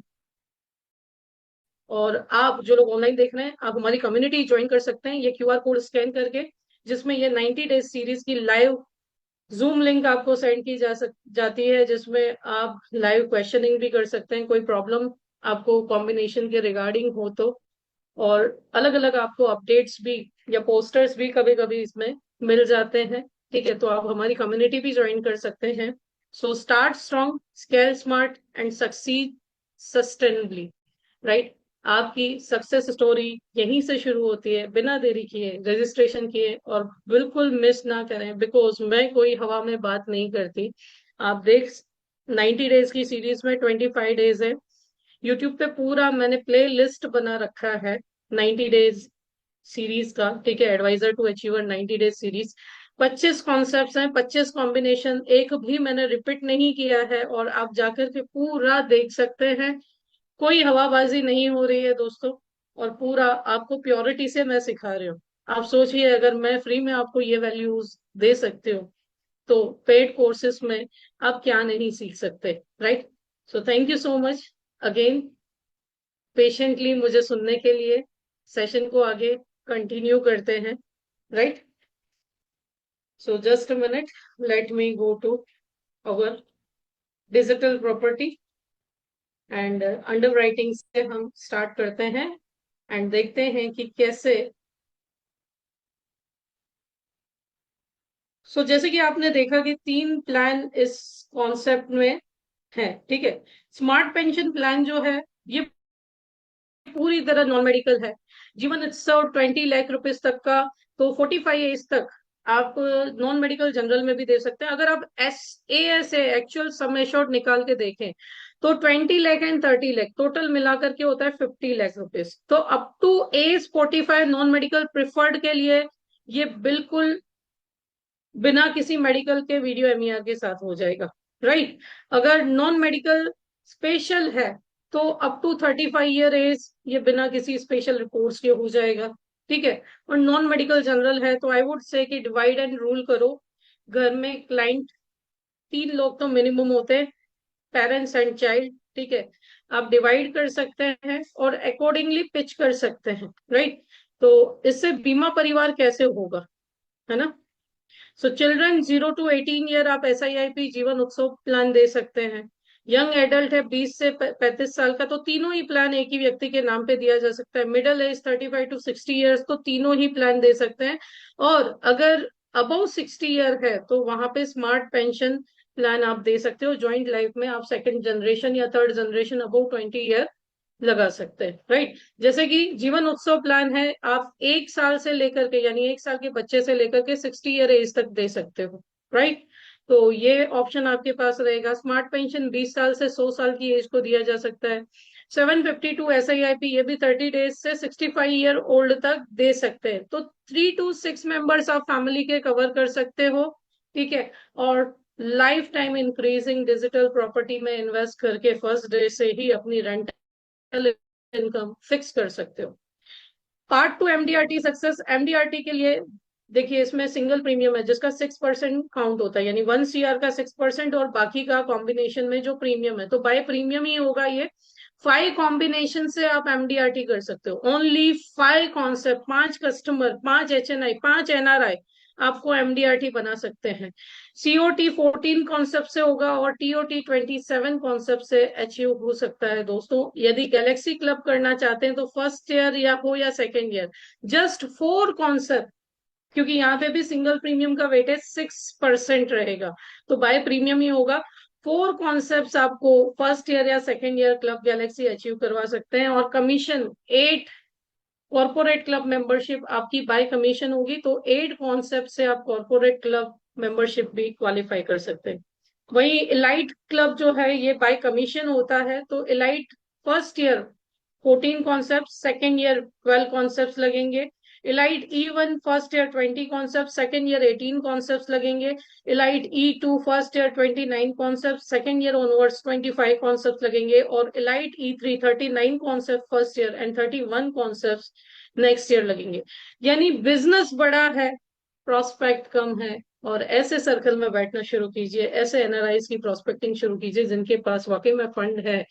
और आप जो लोग ऑनलाइन देख रहे हैं आप हमारी कम्युनिटी ज्वाइन कर सकते हैं, ये क्यूआर कोड स्कैन करके, जिसमें ये 90 डेज सीरीज की लाइव जूम लिंक आपको सेंड की जाती है, जिसमें आप लाइव क्वेश्चनिंग भी कर सकते हैं, कोई प्रॉब्लम आपको कॉम्बिनेशन के रिगार्डिंग हो तो, और अलग अलग आपको अपडेट्स भी या पोस्टर्स भी कभी कभी इसमें मिल जाते हैं, ठीक है। तो आप हमारी कम्युनिटी भी ज्वाइन कर सकते हैं। So start strong, scale smart and succeed sustainably, right. आपकी सक्सेस स्टोरी यहीं से शुरू होती है, बिना देरी किए रजिस्ट्रेशन किए, और बिल्कुल मिस ना करें, बिकॉज मैं कोई हवा में बात नहीं करती। आप देख, 90 डेज की सीरीज में 25 डेज है, यूट्यूब पे पूरा मैंने प्ले लिस्ट बना रखा है 90 डेज सीरीज का, ठीक है, advisor to achiever 90 days series. 25 concepts हैं, 25 कॉम्बिनेशन, एक भी मैंने रिपीट नहीं किया है, और आप जाकर के पूरा देख सकते हैं, कोई हवाबाजी नहीं हो रही है दोस्तों, और पूरा आपको प्योरिटी से मैं सिखा रही हूँ। आप सोचिए अगर मैं फ्री में आपको ये वैल्यूज दे सकती हूँ, तो पेड कोर्सेज में आप क्या नहीं सीख सकते, right? So thank you so much again patiently मुझे सुनने के लिए। सेशन को आगे कंटिन्यू करते हैं, right? So just a minute, let me go to our digital property and underwriting से हम स्टार्ट करते हैं एंड देखते हैं कि कैसे। जैसे कि आपने देखा कि 3 प्लान इस कॉन्सेप्ट में है, ठीक है। स्मार्ट पेंशन प्लान जो है ये पूरी तरह नॉन मेडिकल है। जीवन उत्सव 20 लाख रुपीज तक का, तो 45 एज तक आप नॉन मेडिकल जनरल में भी दे सकते हैं। अगर आप S A actual sum assured निकाल के देखें तो 20 लाख एंड 30 लाख टोटल मिलाकर के होता है 50 लाख रुपीज। तो up to age 45 non medical preferred के लिए ये बिल्कुल बिना किसी मेडिकल के वीडियो एमईआर के साथ हो जाएगा, राइट? अगर नॉन मेडिकल स्पेशल है तो अप टू 35 ईयर एज ये बिना किसी स्पेशल रिपोर्ट्स के हो जाएगा, ठीक है। और नॉन मेडिकल जनरल है तो आई वुड से कि डिवाइड एंड रूल करो। घर में क्लाइंट 3 लोग तो मिनिमम होते हैं, पेरेंट्स एंड चाइल्ड, ठीक है। आप डिवाइड कर सकते हैं और अकॉर्डिंगली पिच कर सकते हैं, राइट? तो इससे बीमा परिवार कैसे होगा, है ना? चिल्ड्रन 0 to 18 ईयर आप SIIP जीवन उत्सव प्लान दे सकते हैं। यंग एडल्ट है 20 से 35 साल का, तो तीनों ही प्लान एक ही व्यक्ति के नाम पे दिया जा सकता है। मिडिल एज 35 to 60 ईयर्स, तो तीनों ही प्लान दे सकते हैं। और अगर अबव 60 ईयर है तो वहां पे स्मार्ट पेंशन प्लान आप दे सकते हो। ज्वाइंट लाइफ में आप सेकंड जनरेशन या थर्ड जनरेशन अबव 20 ईयर लगा सकते हैं, राइट? जैसे कि जीवन उत्सव प्लान है, आप 1 साल से लेकर के यानी 1 साल के बच्चे से लेकर के 60 ईयर एज तक दे सकते हो, राइट? तो ये ऑप्शन आपके पास रहेगा। स्मार्ट पेंशन 20 साल से 100 साल की एज को दिया जा सकता है। 752 SIIP ये भी 30 डेज से 65 ईयर ओल्ड तक दे सकते हैं। तो 3 to 6 मेंबर्स आप फैमिली के कवर कर सकते हो, ठीक है। और life time increasing digital property में इन्वेस्ट करके फर्स्ट डे से ही अपनी रेंट इनकम फिक्स कर सकते हो। Part two MDRT success. MDRT के लिए देखिए इसमें सिंगल प्रीमियम है जिसका 6% काउंट होता है, यानी 1 CR का 6% और बाकी का कॉम्बिनेशन में जो प्रीमियम है, तो बाय प्रीमियम ही होगा ये। 5 कॉम्बिनेशन से आप एमडीआरटी कर सकते हो। Only 5 concept, 5 customer, 5 HNI, 5 NRI आपको एमडीआरटी बना सकते हैं। COT 14 कॉन्सेप्ट से होगा और TOT 27 कॉन्सेप्ट से अचीव हो सकता है। दोस्तों यदि गैलेक्सी क्लब करना चाहते हैं तो फर्स्ट ईयर या हो या सेकेंड ईयर, जस्ट 4 कॉन्सेप्ट, क्योंकि यहाँ पे भी सिंगल प्रीमियम का वेटेज 6% रहेगा, तो बाय प्रीमियम ही होगा। 4 कॉन्सेप्ट आपको फर्स्ट ईयर या second year club Galaxy achieve करवा सकते हैं। और कमीशन 8 कॉर्पोरेट क्लब मेंबरशिप आपकी बाय कमीशन होगी, तो 8 कॉन्सेप्ट से आप कॉर्पोरेट क्लब मेंबरशिप भी क्वालिफाई कर सकते हैं। वही इलाइट क्लब जो है ये बाय कमीशन होता है, तो elite first year 14 concept, second year 12 concept लगेंगे। Elite E1 first year 20 concept, second year 18 concept लगेंगे। Elite E2 first year 29 concept, second year onwards 25 concept लगेंगे। और elite E3 39 concept first year and 31 concept next year लगेंगे। यानी business बड़ा है, prospect कम है, और ऐसे सर्कल में बैठना शुरू कीजिए, ऐसे एनआरआईज की प्रोस्पेक्टिंग शुरू कीजिए जिनके पास वाकई में फंड है।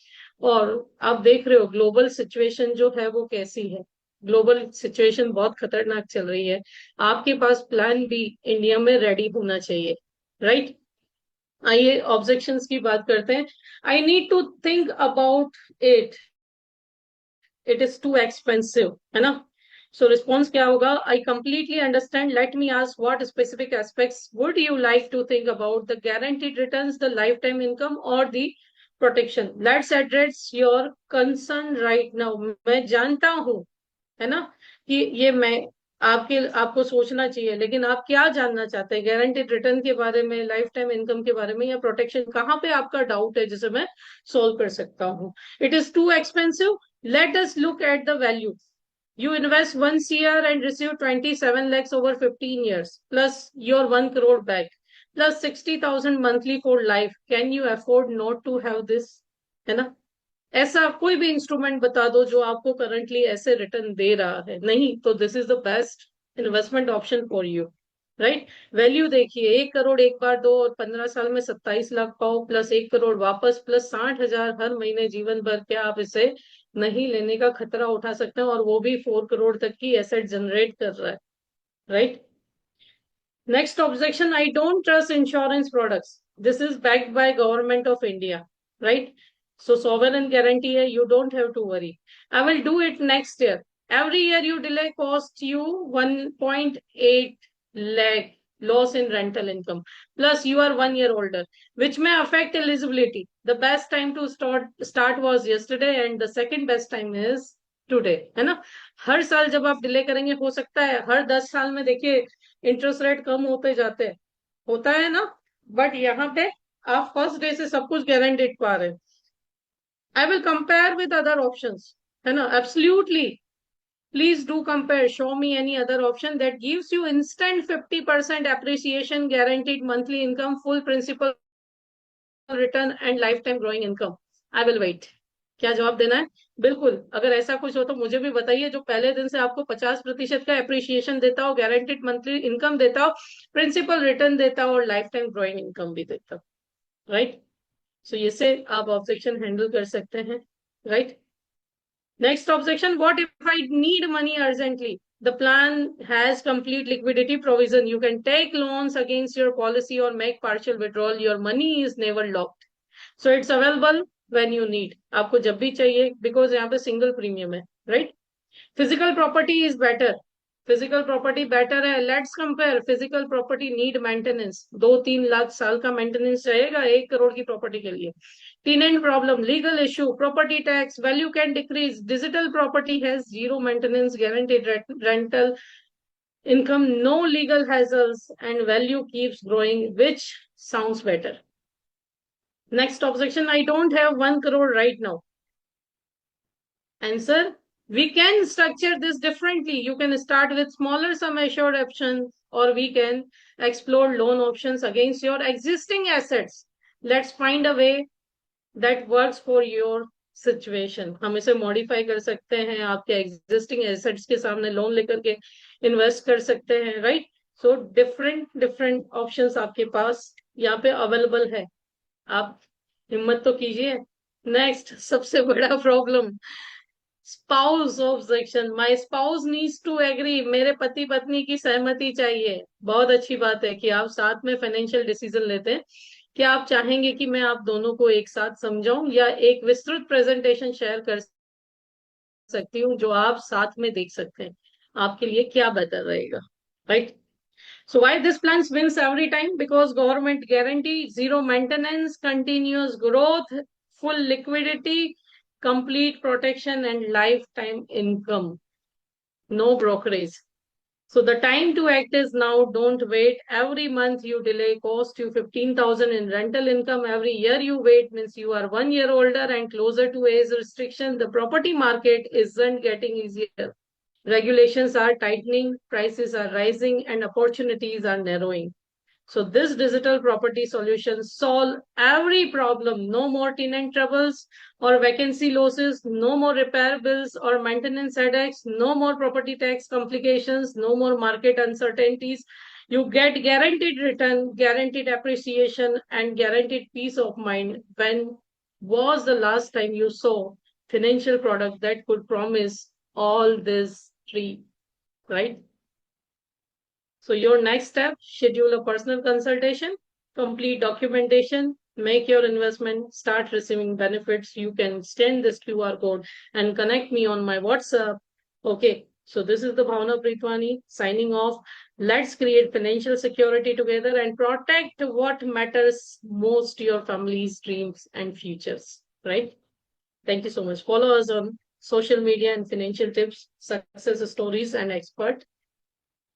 और आप देख रहे हो ग्लोबल सिचुएशन जो है वो कैसी है। ग्लोबल सिचुएशन बहुत खतरनाक चल रही है। आपके पास प्लान भी इंडिया में रेडी होना चाहिए, राइट? आइए ऑब्जेक्शंस की बात करते हैं। I need to think about it, it is too expensive, है ना? सो रिस्पॉन्स क्या होगा? I completely understand, let me ask what specific aspects would you like to think about, the guaranteed returns, the life time income और the protection? Let's address your concern right now. मैं जानता हूं, है ना, कि ये मैं आपको सोचना चाहिए, लेकिन आप क्या जानना चाहते हैं? गारंटीड रिटर्न के बारे में, लाइफ टाइम इनकम के बारे में, या प्रोटेक्शन? कहाँ पे आपका डाउट है जिसे मैं सोल्व कर सकता हूँ? It is too expensive, let us look at the value. You invest 1 CR and receive 27 lakhs over 15 years, plus your 1 crore back, plus 60,000 monthly for life. Can you afford not to have this? है ना? ऐसा कोई भी instrument बता दो जो आपको currently ऐसे रिटर्न दे रहा है। नहीं तो this is the best investment option for you. Right. Value देखिए, 1 करोड़ एक बार दो और 15 साल में 27 लाख पाओ, प्लस 1 करोड़ वापस, प्लस 60 हजार हर महीने जीवन भर, क्या आप इसे नहीं लेने का खतरा उठा सकते हैं? और वो भी 4 करोड़ तक की एसेट जनरेट कर रहा है, right. Next objection, I don't trust insurance products, this is backed by government of India, right. So sovereign guarantee है, you don't have to worry. I will do it next year. Every year you delay cost you 1.8 lakh loss in rental income. Plus you are 1 year older, which may affect eligibility. The best time to start was yesterday, and the second best time is today. है ना? हर साल जब आप delay करेंगे, हो सकता है हर 10 साल में देखिए इंटरेस्ट रेट कम होते जाते हैं, होता है ना। बट यहाँ पे आप फर्स्ट डे से सब कुछ गारंटेड पा रहे हैं। I will compare with other options, है ना, absolutely. Please do compare, show me any other option that gives you instant 50% appreciation, guaranteed monthly income, full principal return and life time growing income. I will wait. क्या जवाब देना है? बिल्कुल, अगर ऐसा कुछ हो तो मुझे भी बताइए, जो पहले दिन से आपको 50% का एप्रिसिएशन देता हो, गारंटेड मंथली इनकम देता हो, प्रिंसिपल रिटर्न देता हो और लाइफ टाइम ग्रोइंग इनकम भी देता हो, राइट। सो इससे आप ऑब्जेक्शन हैंडल कर सकते हैं, right. Next objection, what if I need money urgently? The plan has complete liquidity provision. You can take loans against your policy or make partial withdrawal. Your money is never locked. So it's available when you need. आपको जब भी चाहिए, because यहाँ पे single premium है, right? Physical property is better, physical property better है। Let's compare, physical property need maintenance, 2-3 lakh साल का मेंटेनेंस रहेगा 1 करोड़ की प्रॉपर्टी के लिए। Tenant problem, legal issue, property tax, value can decrease. Digital property has zero maintenance, guaranteed rental income, no legal hassles, and value keeps growing. Which sounds better? Next objection, I don't have 1 crore right now. Answer, we can structure this differently. You can start with smaller sum assured options, or we can explore loan options against your existing assets. Let's find a way that works for your situation. हम इसे modify कर सकते हैं, आपके existing assets के सामने loan लेकर के invest कर सकते हैं, right? So different options आपके पास यहाँ पे available है, आप हिम्मत तो कीजिए। नेक्स्ट, सबसे बड़ा problem, spouse objection, my spouse needs to agree, मेरे पति पत्नी की सहमति चाहिए। बहुत अच्छी बात है कि आप साथ में फाइनेंशियल डिसीजन लेते हैं। क्या आप चाहेंगे कि मैं आप दोनों को एक साथ समझाऊं, या एक विस्तृत प्रेजेंटेशन शेयर कर सकती हूँ जो आप साथ में देख सकते हैं? आपके लिए क्या बेहतर रहेगा, right? So why this plan wins every time? Because government guarantee, zero maintenance, continuous growth, full liquidity, complete protection, and lifetime income. No brokerage. So the time to act is now. Don't wait. Every month you delay cost you 15,000 in rental income. Every year you wait means you are 1 year older and closer to age restriction. The property market isn't getting easier. Regulations are tightening, prices are rising, and opportunities are narrowing. So this digital property solution solve every problem. No more tenant troubles or vacancy losses, no more repair bills or maintenance headaches, no more property tax complications, no more market uncertainties. You get guaranteed return, guaranteed appreciation, and guaranteed peace of mind. When was the last time you saw financial product that could promise all this three, right? So your next step, schedule a personal consultation, complete documentation, make your investment, start receiving benefits. You can scan this QR code and connect me on my WhatsApp. Okay, so this is the Bhavna Pritwani signing off. Let's create financial security together and protect what matters most, your family's dreams and futures, right? Thank you so much. Follow us on social media and financial tips, success stories, and expert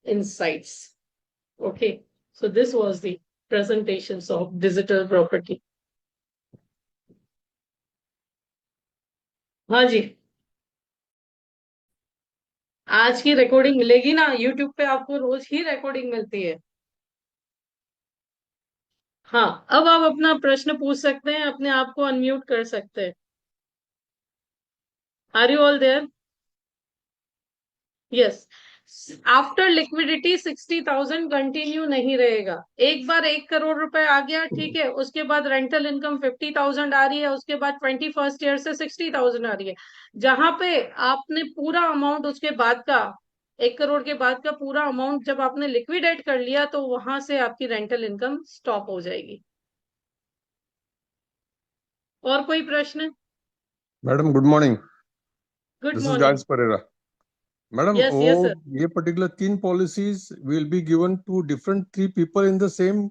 insights. Okay, so this was the presentations of digital property. हाँ जी, आज की recording मिलेगी ना YouTube पे, आपको रोज ही recording मिलती है। हाँ, अब आप अपना प्रश्न पूछ सकते हैं, अपने आप को अनम्यूट कर सकते हैं। Are you all there? Yes. After liquidity 60,000 continue नहीं रहेगा। एक बार 1 करोड़ रुपए आ गया, ठीक है, उसके बाद रेंटल इनकम 50,000 आ रही है, उसके बाद 21st ईयर से 60,000 आ रही है। जहां पे आपने पूरा अमाउंट उसके बाद का 1 करोड़ के बाद का पूरा अमाउंट जब आपने लिक्विडेट कर लिया, तो वहां से आपकी रेंटल इनकम स्टॉप हो जाएगी। और कोई प्रश्न?
Madam good morning.
Good
this is
morning.
Guys Pereira. Madam
yes
वो
यस सर।
ये particular 3 policies will be given to different 3 people in the same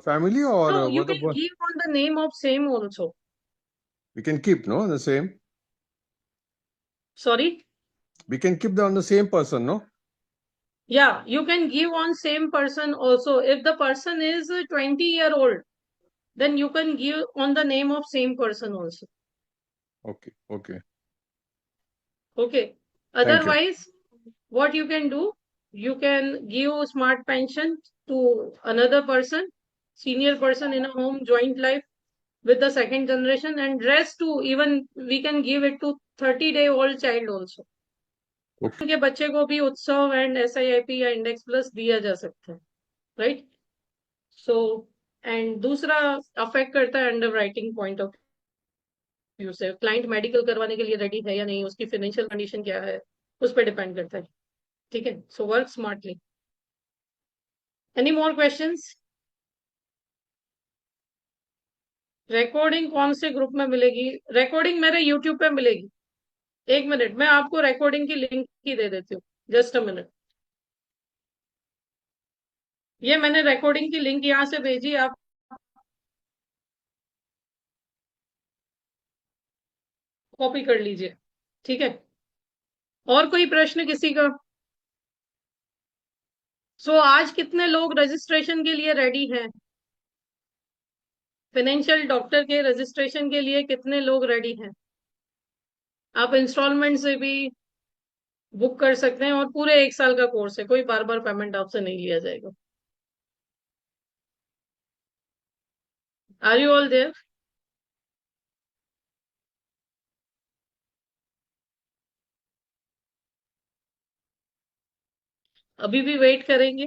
family और
No, you can
मतलब
give on the name of same also.
we can keep no the same,
Sorry?
we can keep on the same person no.
Yeah, you can give on same person also. If the person is 20-year-old, then you can give on the name of same person also.
Okay, okay,
Okay.
thank you.
Otherwise, what you can do, you can give smart pension to another person, senior person in a home, joint life with the second generation, and rest to even we can give it to 30-day-old child also.
Okay,
के बच्चे को भी उत्सव and SIP या index plus दिया जा सकता है, राइट। सो एंड दूसरा अफेक्ट करता है under writing point of view से, क्लाइंट मेडिकल करवाने के लिए रेडी है या नहीं, उसकी फाइनेंशियल कंडीशन क्या है, उस पर डिपेंड करता है। ठीक है, so work smartly. Any more questions? Recording कौन से ग्रुप में मिलेगी? रिकॉर्डिंग मेरे यूट्यूब पे मिलेगी। एक मिनट, मैं आपको रिकॉर्डिंग की लिंक ही दे देती हूँ, जस्ट अ मिनट। ये मैंने रिकॉर्डिंग की लिंक यहाँ से भेजी, आप कॉपी कर लीजिए। ठीक है, और कोई प्रश्न किसी का? सो आज कितने लोग रजिस्ट्रेशन के लिए रेडी हैं? फाइनेंशियल डॉक्टर के रजिस्ट्रेशन के लिए कितने लोग रेडी हैं? आप इंस्टॉलमेंट से भी बुक कर सकते हैं, और पूरे 1 साल का कोर्स है, कोई बार बार पेमेंट आपसे नहीं लिया जाएगा। Are you all there? अभी भी वेट करेंगे?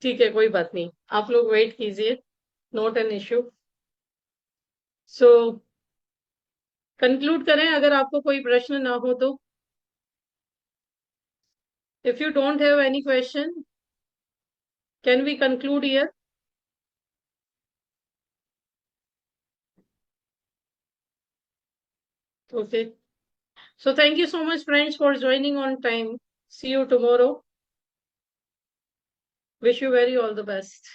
ठीक है, कोई बात नहीं, आप लोग वेट कीजिए, not an issue. So conclude करें, अगर आपको कोई प्रश्न ना हो तो। If you don't have any question, can we conclude here? Okay, so thank you so much friends for joining on time. See you tomorrow. Wish you very all the best.